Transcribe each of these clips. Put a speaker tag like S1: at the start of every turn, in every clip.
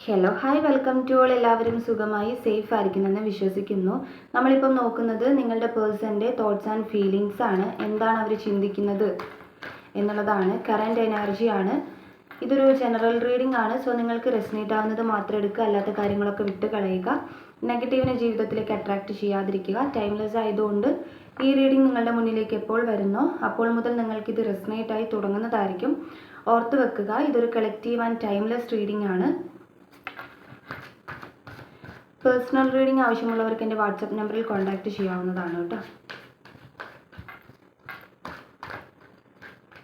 S1: Hello hi welcome to all. എല്ലാവരും സുഖമായി safe ആയിരിക്കുമെന്ന് വിശ്വസിക്കുന്നു. നമ്മളിപ്പം നോക്കുന്നത് നിങ്ങളുടെ പേഴ്സൻ്റെ തോട്ട്സ് ആൻഡ് ഫീലിങ്സ് ആണ്. എന്താണ് അവർ ചിന്തിക്കുന്നത് എന്നുള്ളതാണ്. കറൻറ്റ് എനർജിയാണ്. ഇതൊരു ജനറൽ റീഡിംഗ് ആണ്. സോ നിങ്ങൾക്ക് റെസനേറ്റ് ആവുന്നത് മാത്രം എടുക്കുക, അല്ലാത്ത കാര്യങ്ങളൊക്കെ വിട്ട് കളയുക. നെഗറ്റീവിനെ ജീവിതത്തിലേക്ക് അട്രാക്റ്റ് ചെയ്യാതിരിക്കുക. ടൈംലെസ് ആയതുകൊണ്ട് ഈ റീഡിംഗ് നിങ്ങളുടെ മുന്നിലേക്ക് എപ്പോൾ വരുന്നോ അപ്പോൾ മുതൽ നിങ്ങൾക്കിത് റെസനേറ്റ് ആയി തുടങ്ങുന്നതായിരിക്കും. ഓർത്ത് വെക്കുക, ഇതൊരു കളക്റ്റീവ് ആൻഡ് ടൈംലെസ് റീഡിംഗ് ആണ്. പേഴ്സണൽ റീഡിംഗ് ആവശ്യമുള്ളവർക്ക് എൻ്റെ വാട്സപ്പ് നമ്പറിൽ കോൺടാക്റ്റ് ചെയ്യാവുന്നതാണ് കേട്ടോ.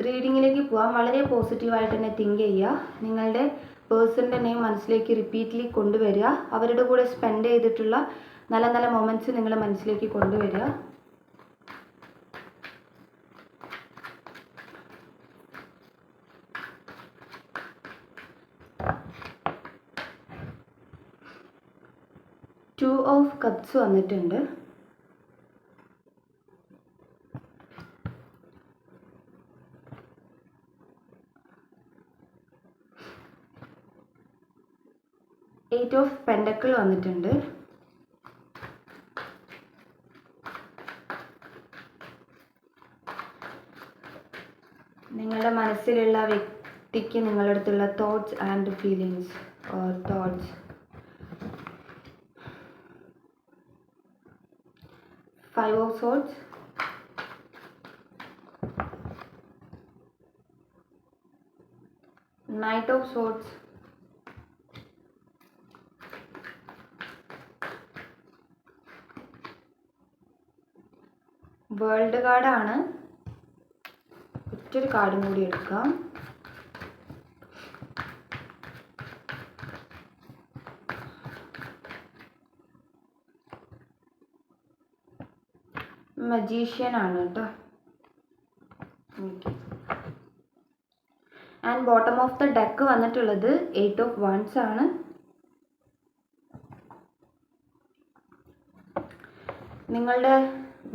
S1: റീഡിങ്ങിലേക്ക് പോകാം. വളരെ പോസിറ്റീവായിട്ട് തന്നെ തിങ്ക് ചെയ്യുക. നിങ്ങളുടെ പേഴ്സണിൻ്റെ നെയിം മനസ്സിലേക്ക് റിപ്പീറ്റ്ലി കൊണ്ടുവരിക. അവരുടെ കൂടെ സ്പെൻഡ് ചെയ്തിട്ടുള്ള നല്ല നല്ല മൊമെൻറ്റ്സ് നിങ്ങൾ മനസ്സിലേക്ക് കൊണ്ടുവരിക. ടു ഓഫ് കപ്സ് വന്നിട്ടുണ്ട്. എയ്റ്റ് ഓഫ് പെൻഡക്കിൾ വന്നിട്ടുണ്ട്. നിങ്ങളുടെ മനസ്സിലുള്ള വ്യക്തിക്ക് നിങ്ങളുടെ അടുത്തുള്ള thoughts and feelings or thoughts. Five of swords, knight of swords, world കാർഡാണ്. ഒറ്റൊരു കാർഡും കൂടി എടുക്കാം. മജീഷ്യൻ ആണ് കേട്ടോ. Okay. And bottom of the deck വന്നിട്ടുള്ളത് എയ്റ്റ് ഓഫ് വൺസ് ആണ്. നിങ്ങളുടെ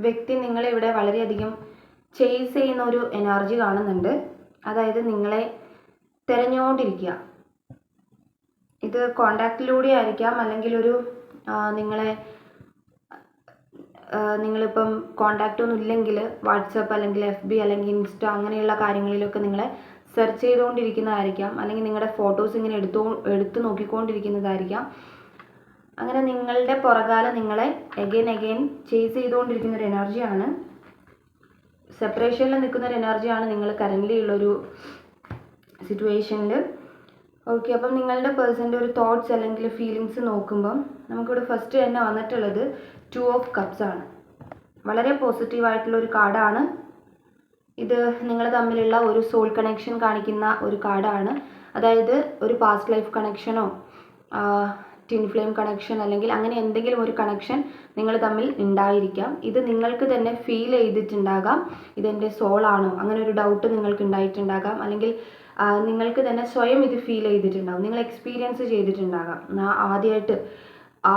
S1: വ്യക്തി നിങ്ങളെ ഇവിടെ വളരെയധികം ചേസ് ചെയ്യുന്ന ഒരു എനർജി കാണുന്നുണ്ട്. അതായത് നിങ്ങളെ തിരഞ്ഞുകൊണ്ടിരിക്കുക. ഇത് കോണ്ടാക്റ്റിലൂടെ ആയിരിക്കാം, അല്ലെങ്കിൽ ഒരു നിങ്ങളിപ്പം കോണ്ടാക്റ്റ് ഒന്നും ഇല്ലെങ്കിൽ വാട്സപ്പ് അല്ലെങ്കിൽ FB അല്ലെങ്കിൽ ഇൻസ്റ്റ അങ്ങനെയുള്ള കാര്യങ്ങളിലൊക്കെ നിങ്ങളെ സെർച്ച് ചെയ്തുകൊണ്ടിരിക്കുന്നതായിരിക്കാം, അല്ലെങ്കിൽ നിങ്ങളുടെ ഫോട്ടോസ് ഇങ്ങനെ എടുത്തു നോക്കിക്കൊണ്ടിരിക്കുന്നതായിരിക്കാം. അങ്ങനെ നിങ്ങളുടെ പുറകാലെ നിങ്ങളെ എഗെയിൻ ചേസ് ചെയ്തുകൊണ്ടിരിക്കുന്ന ഒരു എനർജിയാണ്. സെപ്പറേഷനിൽ നിൽക്കുന്ന ഒരു എനർജിയാണ് നിങ്ങൾ കറൻ്റ്ലി ഉള്ളൊരു സിറ്റുവേഷനിൽ. ഓക്കെ. അപ്പം നിങ്ങളുടെ പേഴ്സൻ്റെ ഒരു തോട്ട്സ് അല്ലെങ്കിൽ ഫീലിങ്സ് നോക്കുമ്പം നമുക്കിവിടെ ഫസ്റ്റ് തന്നെ വന്നിട്ടുള്ളത് ടു ഓഫ് കപ്സ് ആണ്. വളരെ പോസിറ്റീവായിട്ടുള്ള ഒരു കാർഡാണ് ഇത്. നിങ്ങൾ തമ്മിലുള്ള ഒരു സോൾ കണക്ഷൻ കാണിക്കുന്ന ഒരു കാർഡാണ്. അതായത് ഒരു പാസ്റ്റ് ലൈഫ് കണക്ഷനോ ട്വിൻ ഫ്ലെയിം കണക്ഷൻ അല്ലെങ്കിൽ അങ്ങനെ എന്തെങ്കിലും ഒരു കണക്ഷൻ നിങ്ങൾ തമ്മിൽ ഉണ്ടായിരിക്കാം. ഇത് നിങ്ങൾക്ക് തന്നെ ഫീൽ ചെയ്തിട്ടുണ്ടാകാം, ഇതെൻ്റെ സോളാണോ അങ്ങനെ ഒരു ഡൗട്ട് നിങ്ങൾക്ക് ഉണ്ടായിട്ടുണ്ടാകാം, അല്ലെങ്കിൽ നിങ്ങൾക്ക് തന്നെ സ്വയം ഇത് ഫീൽ ചെയ്തിട്ടുണ്ടാകും, നിങ്ങൾ എക്സ്പീരിയൻസ് ചെയ്തിട്ടുണ്ടാകാം. ആദ്യമായിട്ട്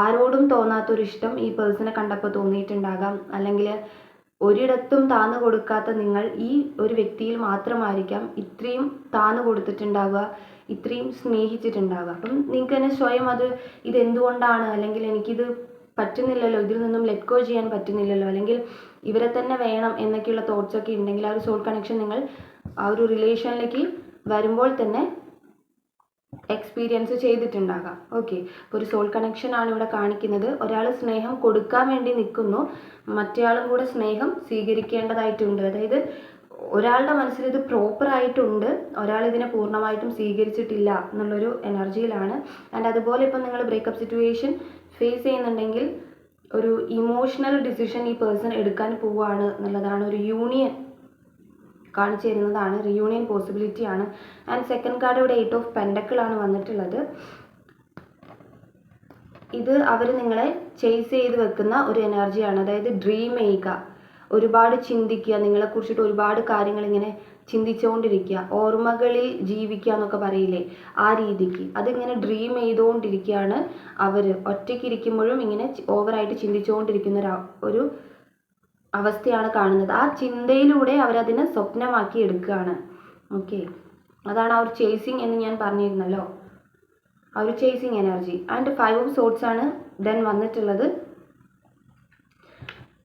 S1: ആരോടും തോന്നാത്തൊരു ഇഷ്ടം ഈ പേഴ്സണെ കണ്ടപ്പോൾ തോന്നിയിട്ടുണ്ടാകാം, അല്ലെങ്കിൽ ഒരിടത്തും താന്നു കൊടുക്കാത്ത നിങ്ങൾ ഈ ഒരു വ്യക്തിയിൽ മാത്രമായിരിക്കാം ഇത്രയും താന്നു കൊടുത്തിട്ടുണ്ടാവുക, ഇത്രയും സ്നേഹിച്ചിട്ടുണ്ടാവുക. അപ്പം നിങ്ങൾക്ക് തന്നെ സ്വയം ഇതെന്തുകൊണ്ടാണ്, അല്ലെങ്കിൽ എനിക്കിത് പറ്റുന്നില്ലല്ലോ, ഇതിൽ നിന്നും ലെറ്റ് ഗോ ചെയ്യാൻ പറ്റുന്നില്ലല്ലോ, അല്ലെങ്കിൽ ഇവരെ തന്നെ വേണം എന്നൊക്കെയുള്ള തോട്ട്സൊക്കെ ഉണ്ടെങ്കിൽ ആ ഒരു സോൾ കണക്ഷൻ നിങ്ങൾ ആ ഒരു റിലേഷനിലേക്ക് വരുമ്പോൾ തന്നെ എക്സ്പീരിയൻസ് ചെയ്തിട്ടുണ്ടാകാം. ഓക്കെ. അപ്പോൾ ഒരു സോൾ കണക്ഷൻ ആണ് ഇവിടെ കാണിക്കുന്നത്. ഒരാൾ സ്നേഹം കൊടുക്കാൻ വേണ്ടി നിൽക്കുന്നു, മറ്റേയാളും കൂടെ സ്നേഹം സ്വീകരിക്കേണ്ടതായിട്ടുണ്ട്. അതായത് ഒരാളുടെ മനസ്സിൽ ഇത് പ്രോപ്പറായിട്ടുണ്ട്, ഒരാൾ ഇതിനെ പൂർണ്ണമായിട്ടും സ്വീകരിച്ചിട്ടില്ല എന്നുള്ളൊരു എനർജിയിലാണ്. ആൻഡ് അതുപോലെ ഇപ്പം നിങ്ങൾ ബ്രേക്കപ്പ് സിറ്റുവേഷൻ ഫേസ് ചെയ്യുന്നുണ്ടെങ്കിൽ ഒരു ഇമോഷണൽ ഡിസിഷൻ ഈ പേഴ്സൺ എടുക്കാൻ പോവുകയാണ് എന്നുള്ളതാണ്. ഒരു യൂണിയൻ കാണിച്ചു തരുന്നതാണ്, റിയൂണിയൻ പോസിബിലിറ്റി ആണ്. ആൻഡ് സെക്കൻഡ് കാർഡ് ഇവിടെ എയ്റ്റ് ഓഫ് പെൻഡക്കിൾ ആണ് വന്നിട്ടുള്ളത്. ഇത് അവർ നിങ്ങളെ ചേസ് ചെയ്ത് വെക്കുന്ന ഒരു എനർജിയാണ്. അതായത് ഡ്രീം ചെയ്യുക, ഒരുപാട് ചിന്തിക്കുക, നിങ്ങളെക്കുറിച്ചിട്ട് ഒരുപാട് കാര്യങ്ങൾ ഇങ്ങനെ ചിന്തിച്ചുകൊണ്ടിരിക്കുക, ഓർമ്മകളിൽ ജീവിക്കുക എന്നൊക്കെ പറയില്ലേ, ആ രീതിക്ക് അതിങ്ങനെ ഡ്രീം ചെയ്തുകൊണ്ടിരിക്കുകയാണ് അവർ. ഒറ്റയ്ക്കിരിക്കുമ്പോഴും ഇങ്ങനെ ഓവറായിട്ട് ചിന്തിച്ചുകൊണ്ടിരിക്കുന്ന ഒരു അവസ്ഥയാണ് കാണുന്നത്. ആ ചിന്തയിലൂടെ അവരതിനെ സ്വപ്നമാക്കി എടുക്കുകയാണ്. ഓക്കെ. അതാണ് ആ ഒരു ചേസിങ് എന്ന് ഞാൻ പറഞ്ഞിരുന്നല്ലോ. ആ ഒരു chasing energy. And 5 of sorts ആണ് ദെൻ വന്നിട്ടുള്ളത്.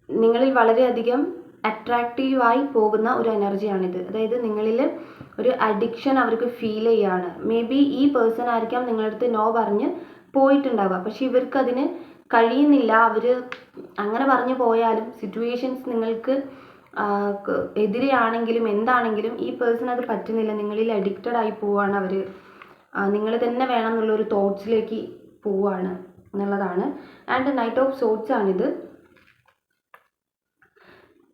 S1: നിങ്ങളിൽ വളരെയധികം അട്രാക്റ്റീവായി പോകുന്ന ഒരു എനർജിയാണിത്. അതായത് നിങ്ങളിൽ ഒരു അഡിക്ഷൻ അവർക്ക് ഫീൽ ചെയ്യുകയാണ്. മേ ബി ഈ പേഴ്സൺ ആയിരിക്കാം നിങ്ങളുടെ അടുത്ത് നോ പറഞ്ഞ് പോയിട്ടുണ്ടാവുക, പക്ഷെ ഇവർക്ക് അതിന് കഴിയുന്നില്ല. അവർ അങ്ങനെ പറഞ്ഞു പോയാലും സിറ്റുവേഷൻസ് നിങ്ങൾക്ക് എതിരെയാണെങ്കിലും എന്താണെങ്കിലും ഈ പേഴ്സൺ അത് പറ്റുന്നില്ല. നിങ്ങളിൽ അഡിക്റ്റഡ് ആയി പോവുകയാണ് അവർ. നിങ്ങൾ തന്നെ വേണം എന്നുള്ളൊരു തോട്ട്സിലേക്ക് പോവുകയാണ് എന്നുള്ളതാണ്. ആൻഡ് നൈറ്റ് ഓഫ് സോർട്സ് ആണിത്.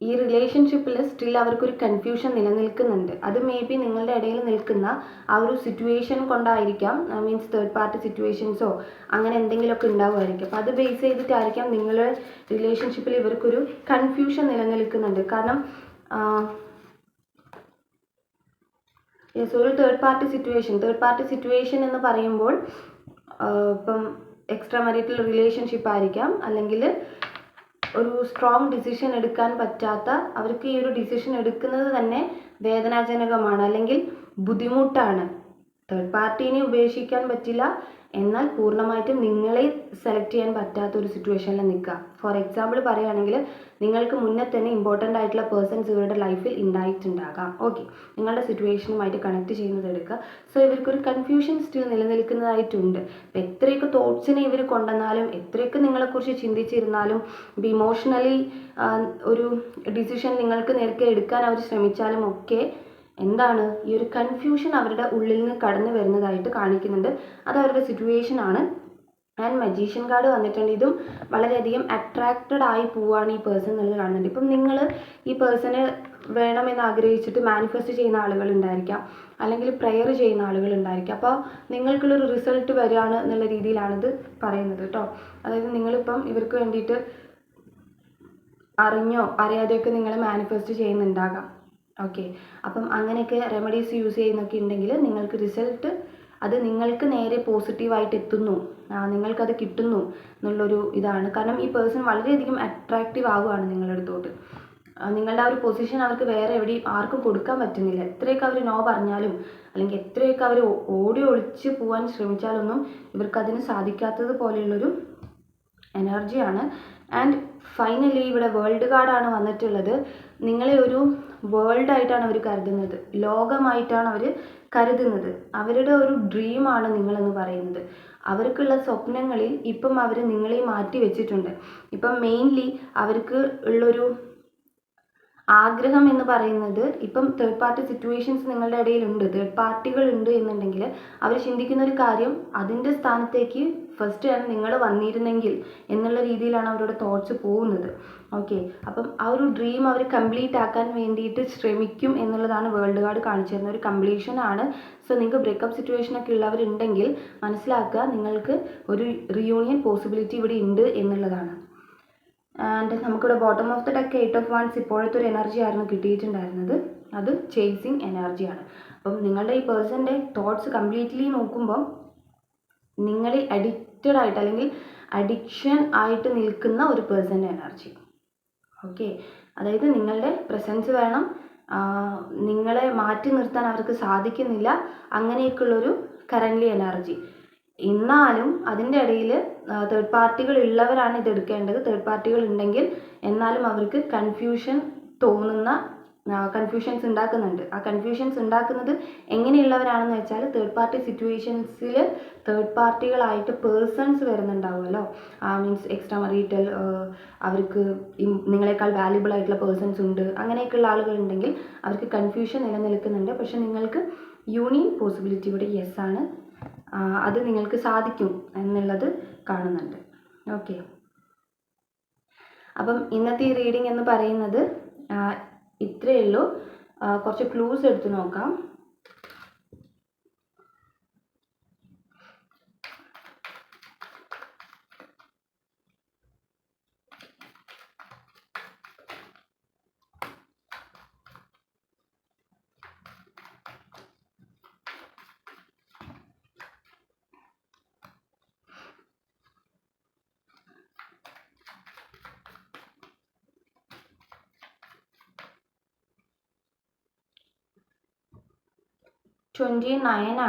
S1: ഈ റിലേഷൻഷിപ്പിൽ സ്റ്റിൽ അവർക്കൊരു കൺഫ്യൂഷൻ നിലനിൽക്കുന്നുണ്ട്. അത് മേ ബി നിങ്ങളുടെ ഇടയിൽ നിൽക്കുന്ന ആ ഒരു സിറ്റുവേഷൻ കൊണ്ടായിരിക്കാം. മീൻസ് തേർഡ് പാർട്ടി സിറ്റുവേഷൻസോ അങ്ങനെ എന്തെങ്കിലുമൊക്കെ ഉണ്ടാവുമായിരിക്കും. അപ്പോൾ അത് ബേസ് ചെയ്തിട്ടായിരിക്കാം നിങ്ങളുടെ റിലേഷൻഷിപ്പിൽ ഇവർക്കൊരു കൺഫ്യൂഷൻ നിലനിൽക്കുന്നുണ്ട്. കാരണം ഒരു തേർഡ് പാർട്ടി സിറ്റുവേഷൻ എന്ന് പറയുമ്പോൾ ഇപ്പം എക്സ്ട്രാ മാരിറ്റൽ റിലേഷൻഷിപ്പ് ആയിരിക്കാം, അല്ലെങ്കിൽ ഒരു സ്ട്രോങ് ഡിസിഷൻ എടുക്കാൻ പറ്റാത്ത, അവർക്ക് ഈ ഒരു ഡിസിഷൻ എടുക്കുന്നത് തന്നെ വേദനാജനകമാണ് അല്ലെങ്കിൽ ബുദ്ധിമുട്ടാണ്. തേർഡ് പാർട്ടീനെ ഉപേക്ഷിക്കാൻ പറ്റില്ല, എന്നാൽ പൂർണ്ണമായിട്ടും നിങ്ങളെ സെലക്ട് ചെയ്യാൻ പറ്റാത്ത ഒരു സിറ്റുവേഷനിൽ നിൽക്കുക. ഫോർ എക്സാമ്പിൾ പറയുകയാണെങ്കിൽ നിങ്ങൾക്ക് മുന്നേ തന്നെ ഇമ്പോർട്ടൻ്റ് ആയിട്ടുള്ള പേഴ്സൺസ് ഇവരുടെ ലൈഫിൽ ഉണ്ടായിട്ടുണ്ടാകാം. ഓക്കെ, നിങ്ങളുടെ സിറ്റുവേഷനുമായിട്ട് കണക്ട് ചെയ്യുന്നത് എടുക്കുക. സോ ഇവർക്കൊരു കൺഫ്യൂഷൻ സ്റ്റിൽ നിലനിൽക്കുന്നതായിട്ടുണ്ട്. അപ്പോൾ എത്രയൊക്കെ തോട്ട്സിനെ ഇവർ കൊണ്ടുവന്നാലും, എത്രയൊക്കെ നിങ്ങളെക്കുറിച്ച് ചിന്തിച്ചിരുന്നാലും, ഇപ്പോൾ ഇമോഷണലി ഒരു ഡിസിഷൻ നിങ്ങൾക്ക് നേരത്തെ എടുക്കാൻ അവർ ശ്രമിച്ചാലും ഒക്കെ എന്താണ്, ഈ ഒരു കൺഫ്യൂഷൻ അവരുടെ ഉള്ളിൽ നിന്ന് കടന്നു വരുന്നതായിട്ട് കാണിക്കുന്നുണ്ട്. അത് അവരുടെ സിറ്റുവേഷൻ ആണ്. ആൻഡ് മജീഷ്യൻ കാർഡ് വന്നിട്ടുണ്ട്. ഇതും വളരെയധികം അട്രാക്റ്റഡ് ആയി പോവുകയാണ് ഈ പേഴ്സൺ എന്നുള്ളത് കാണുന്നുണ്ട്. ഇപ്പം നിങ്ങൾ ഈ പേഴ്സണ് വേണമെന്ന് ആഗ്രഹിച്ചിട്ട് മാനിഫെസ്റ്റ് ചെയ്യുന്ന ആളുകളുണ്ടായിരിക്കാം, അല്ലെങ്കിൽ പ്രെയർ ചെയ്യുന്ന ആളുകളുണ്ടായിരിക്കാം. അപ്പോൾ നിങ്ങൾക്കുള്ളൊരു റിസൾട്ട് വരികയാണ് എന്നുള്ള രീതിയിലാണിത് പറയുന്നത് കേട്ടോ. അതായത് നിങ്ങളിപ്പം ഇവർക്ക് വേണ്ടിയിട്ട് അറിഞ്ഞോ അറിയാതെയൊക്കെ നിങ്ങൾ മാനിഫെസ്റ്റ് ചെയ്യുന്നുണ്ടാകാം. ഓക്കെ, അപ്പം അങ്ങനെയൊക്കെ റെമഡീസ് യൂസ് ചെയ്യുന്നൊക്കെ ഉണ്ടെങ്കിൽ നിങ്ങൾക്ക് റിസൾട്ട് അത് നിങ്ങൾക്ക് നേരെ പോസിറ്റീവായിട്ട് എത്തുന്നു, നിങ്ങൾക്കത് കിട്ടുന്നു എന്നുള്ളൊരു ഇതാണ്. കാരണം ഈ പേഴ്സൺ വളരെയധികം അട്രാക്റ്റീവ് ആവുകയാണ് നിങ്ങളുടെ അടുത്തോട്ട്. നിങ്ങളുടെ ആ ഒരു പൊസിഷൻ അവർക്ക് വേറെ എവിടെയും ആർക്കും കൊടുക്കാൻ പറ്റുന്നില്ല. എത്രയൊക്കെ അവർ നോ പറഞ്ഞാലും, അല്ലെങ്കിൽ എത്രയൊക്കെ അവർ ഓടി ഒളിച്ച് പോകാൻ ശ്രമിച്ചാലൊന്നും ഇവർക്കതിന് സാധിക്കാത്തത് പോലെയുള്ളൊരു എനർജിയാണ്. ആൻഡ് ഫൈനലി ഇവിടെ വേൾഡ് കാർഡാണ് വന്നിട്ടുള്ളത്. നിങ്ങളെ ഒരു വേൾഡ് ആയിട്ടാണ് അവർ കരുതുന്നത്, ലോകമായിട്ടാണ് അവർ കരുതുന്നത്. അവരുടെ ഒരു ഡ്രീമാണ് നിങ്ങളെന്ന് പറയുന്നത്. അവർക്കുള്ള സ്വപ്നങ്ങളിൽ ഇപ്പം അവർ നിങ്ങളെ മാറ്റി വെച്ചിട്ടുണ്ട്. ഇപ്പം മെയിൻലി അവർക്ക് ഉള്ളൊരു ആഗ്രഹം എന്ന് പറയുന്നത്, ഇപ്പം തേർഡ് പാർട്ടി സിറ്റുവേഷൻസ് നിങ്ങളുടെ ഇടയിലുണ്ട്, തേർഡ് പാർട്ടികൾ ഉണ്ട് എന്നുണ്ടെങ്കിൽ അവർ ചിന്തിക്കുന്ന ഒരു കാര്യം, അതിൻ്റെ സ്ഥാനത്തേക്ക് ഫസ്റ്റ് ആണ് നിങ്ങൾ വന്നിരുന്നെങ്കിൽ എന്നുള്ള രീതിയിലാണ് അവരുടെ തോട്ട്സ് പോകുന്നത്. ഓക്കെ, അപ്പം ആ ഒരു ഡ്രീം അവർ കംപ്ലീറ്റ് ആക്കാൻ വേണ്ടിയിട്ട് ശ്രമിക്കും എന്നുള്ളതാണ് വേൾഡ് കാർഡ് കാണിച്ചു തരുന്ന ഒരു കംപ്ലീഷൻ ആണ്. സോ നിങ്ങൾക്ക് ബ്രേക്കപ്പ് സിറ്റുവേഷനൊക്കെ ഉള്ളവരുണ്ടെങ്കിൽ മനസ്സിലാക്കുക, നിങ്ങൾക്ക് ഒരു റിയൂണിയൻ പോസിബിലിറ്റി ഇവിടെ ഉണ്ട് എന്നുള്ളതാണ്. ആൻഡ് നമുക്കിവിടെ bottom of the deck 8 of wands ഇപ്പോഴത്തെ ഒരു എനർജി ആയിരുന്നു കിട്ടിയിട്ടുണ്ടായിരുന്നത്. അത് ചേസിങ് എനർജിയാണ്. അപ്പം നിങ്ങളുടെ ഈ പേഴ്സൻ്റെ തോട്ട്സ് കംപ്ലീറ്റ്ലി നോക്കുമ്പോൾ നിങ്ങളെ അഡിക്റ്റഡ് ആയിട്ട് അല്ലെങ്കിൽ അഡിക്ഷൻ ആയിട്ട് നിൽക്കുന്ന ഒരു പേഴ്സൻ്റെ എനർജി. ഓക്കെ, അതായത് നിങ്ങളുടെ പ്രസൻസ് വേണം, നിങ്ങളെ മാറ്റി നിർത്താൻ അവർക്ക് സാധിക്കുന്നില്ല, അങ്ങനെയൊക്കെയുള്ളൊരു കറൻ്റ്ലി എനർജി. എന്നാലും അതിൻ്റെ ഇടയിൽ തേർഡ് പാർട്ടികൾ ഉള്ളവരാണ് ഇത് എടുക്കേണ്ടത്. തേർഡ് പാർട്ടികൾ ഉണ്ടെങ്കിൽ എന്നാലും അവർക്ക് കൺഫ്യൂഷൻ തോന്നുന്ന കൺഫ്യൂഷൻസ് ഉണ്ടാക്കുന്നുണ്ട്. ആ കൺഫ്യൂഷൻസ് ഉണ്ടാക്കുന്നത് എങ്ങനെയുള്ളവരാണെന്ന് വെച്ചാൽ, തേർഡ് പാർട്ടി സിറ്റുവേഷൻസിൽ തേർഡ് പാർട്ടികളായിട്ട് പേഴ്സൺസ് വരുന്നുണ്ടാവുമല്ലോ. മീൻസ് എക്സ്ട്രാ മറീറ്റൽ, അവർക്ക് നിങ്ങളെക്കാൾ വാല്യുബിൾ ആയിട്ടുള്ള പേഴ്സൺസ് ഉണ്ട്, അങ്ങനെയൊക്കെയുള്ള ആളുകളുണ്ടെങ്കിൽ അവർക്ക് കൺഫ്യൂഷൻ നിലനിൽക്കുന്നുണ്ട്. പക്ഷെ നിങ്ങൾക്ക് യൂണിയൻ പോസിബിലിറ്റി ഇവിടെ യെസ് ആണ്, അത് നിങ്ങൾക്ക് സാധിക്കും എന്നുള്ളത് കാണുന്നുണ്ട്. ഓക്കെ, അപ്പം ഇന്നത്തെ ഈ റീഡിംഗ് എന്ന് പറയുന്നത് ഇത്രയേ ഉള്ളൂ. കുറച്ച് ക്ലൂസ് എടുത്ത് നോക്കാം.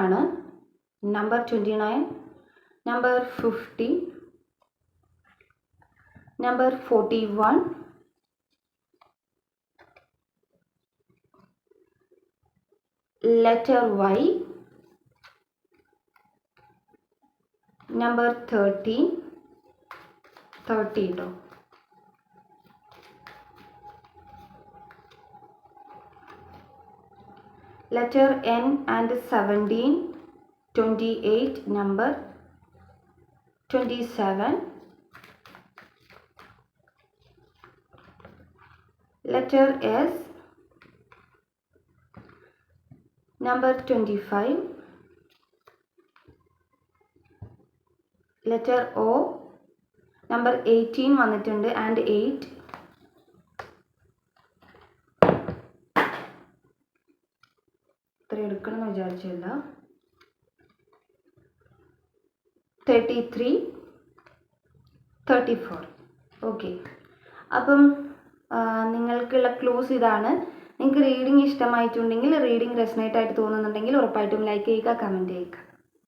S1: ആണ് number 29. number 50, number 41, letter Y, number 30 ട്ടോ. letter N and 17, 28, number 27, letter S, number 25, letter O, number 18 വന്നിട്ടുണ്ട് and 8, ഇത്ര എടുക്കണം എന്ന് വിചാരിച്ചില്ല. 33, 34. ഓക്കെ, അപ്പം നിങ്ങൾക്കുള്ള ക്ലൂസ് ഇതാണ്. നിങ്ങൾക്ക് റീഡിങ് ഇഷ്ടമായിട്ടുണ്ടെങ്കിൽ, റീഡിങ് റെസനേറ്റ് ആയിട്ട് തോന്നുന്നുണ്ടെങ്കിൽ ഉറപ്പായിട്ടും ലൈക്ക് ചെയ്യുക, കമൻറ്റ് ചെയ്യുക.